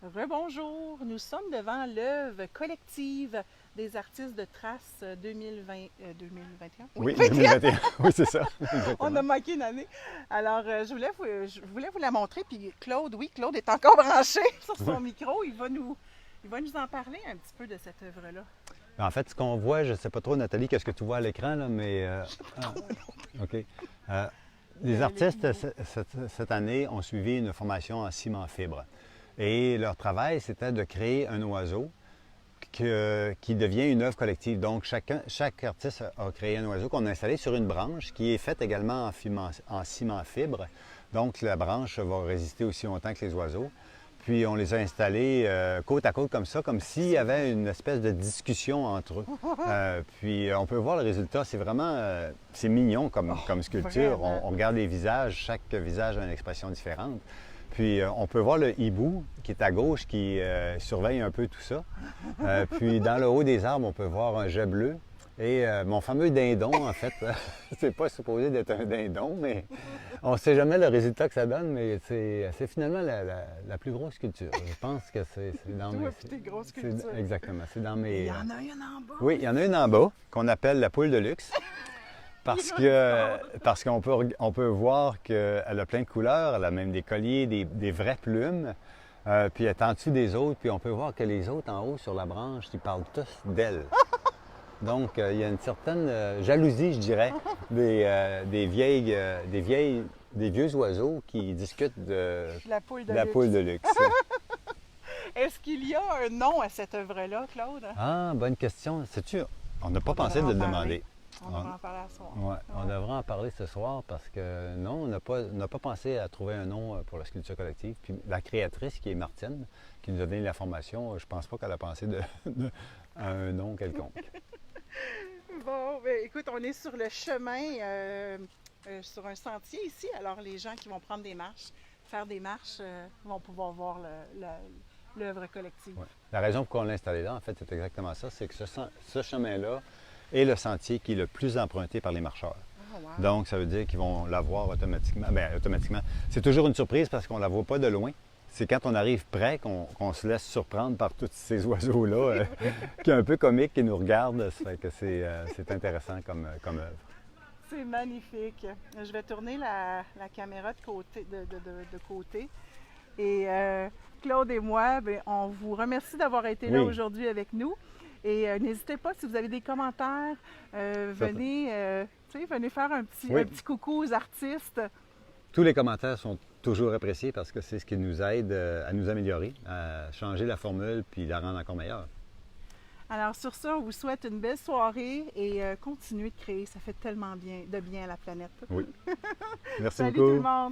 Rebonjour, nous sommes devant l'œuvre collective des artistes de traces 2020, 2021? Oui, Oui, 21. 2021. Oui, c'est ça, On exactement. a manqué une année. Alors, je voulais vous la montrer. Puis Claude, oui, Claude est encore branché sur son micro. Il va nous en parler un petit peu de cette œuvre-là. En fait, ce qu'on voit, je ne sais pas trop, Nathalie, qu'est-ce que tu vois à l'écran, là, mais ah, Trop long. OK. Euh, les Le artistes, hibou. cette année, ont suivi une formation en ciment fibre. Et leur travail, c'était de créer un oiseau qui devient une œuvre collective. Donc, chaque artiste a créé un oiseau qu'on a installé sur une branche qui est faite également en ciment fibre. Donc, la branche va résister aussi longtemps que les oiseaux. Puis, on les a installés côte à côte comme ça, comme s'il y avait une espèce de discussion entre eux. Puis, on peut voir le résultat. C'est vraiment, c'est mignon comme sculpture. Vraiment. On regarde les visages. Chaque visage a une expression différente. Puis on peut voir le hibou qui est à gauche qui surveille un peu tout ça. Puis dans le haut des arbres, on peut voir un jet bleu. Et mon fameux dindon, en fait, c'est pas supposé d'être un dindon, mais on ne sait jamais le résultat que ça donne, mais c'est finalement la plus grosse sculpture. Je pense que c'est dans mes... Toi, puis tes grosses sculptures. Exactement, c'est dans Et il y mes... en a une en bas. Oui, il y en a une en bas qu'on appelle la poule de luxe. Parce qu'on peut voir qu'elle a plein de couleurs, elle a même des colliers, des vraies plumes, puis elle est en dessous des autres, puis on peut voir que les autres en haut sur la branche, ils parlent tous d'elle. Donc, il y a une certaine jalousie, je dirais, des vieux oiseaux qui discutent La poule de de la poule luxe. de luxe. Est-ce qu'il y a un nom à cette œuvre-là, Claude? Ah, bonne question. Sais-tu, on n'a pas On pensé devrait de en le parler. demander. On devrait en parler à soir. Ouais, on Ouais. devrait en parler ce soir parce que non, on n'a pas pensé à trouver un nom pour la sculpture collective. Puis la créatrice, qui est Martine, qui nous a donné la formation, je pense pas qu'elle a pensé à un nom quelconque. Bon, ben, écoute, on est sur le chemin, sur un sentier ici. Alors, les gens qui vont prendre des marches, faire des marches, vont pouvoir voir l'œuvre collective. Ouais. La raison pour qu'on l'a installé là, en fait, c'est exactement ça. C'est que ce chemin-là est le sentier qui est le plus emprunté par les marcheurs. Oh, wow. Donc, ça veut dire qu'ils vont la voir automatiquement. Bien, automatiquement. C'est toujours une surprise parce qu'on ne la voit pas de loin. C'est quand on arrive près qu'on se laisse surprendre par tous ces oiseaux-là, qui est un peu comique, qui nous regardent. Ça fait que c'est intéressant comme œuvre. C'est magnifique. Je vais tourner la caméra de côté. De côté. Et Claude et moi, ben, on vous remercie d'avoir été là Oui, aujourd'hui avec nous. Et n'hésitez pas, si vous avez des commentaires, certain. venez faire un Oui, petit coucou aux artistes. tous les commentaires sont toujours appréciés parce que c'est ce qui nous aide à nous améliorer, à changer la formule puis la rendre encore meilleure. Alors sur ça, on vous souhaite une belle soirée et continuez de créer. Ça fait tellement bien, de bien à la planète. Oui. Merci Salut tout le beaucoup. monde!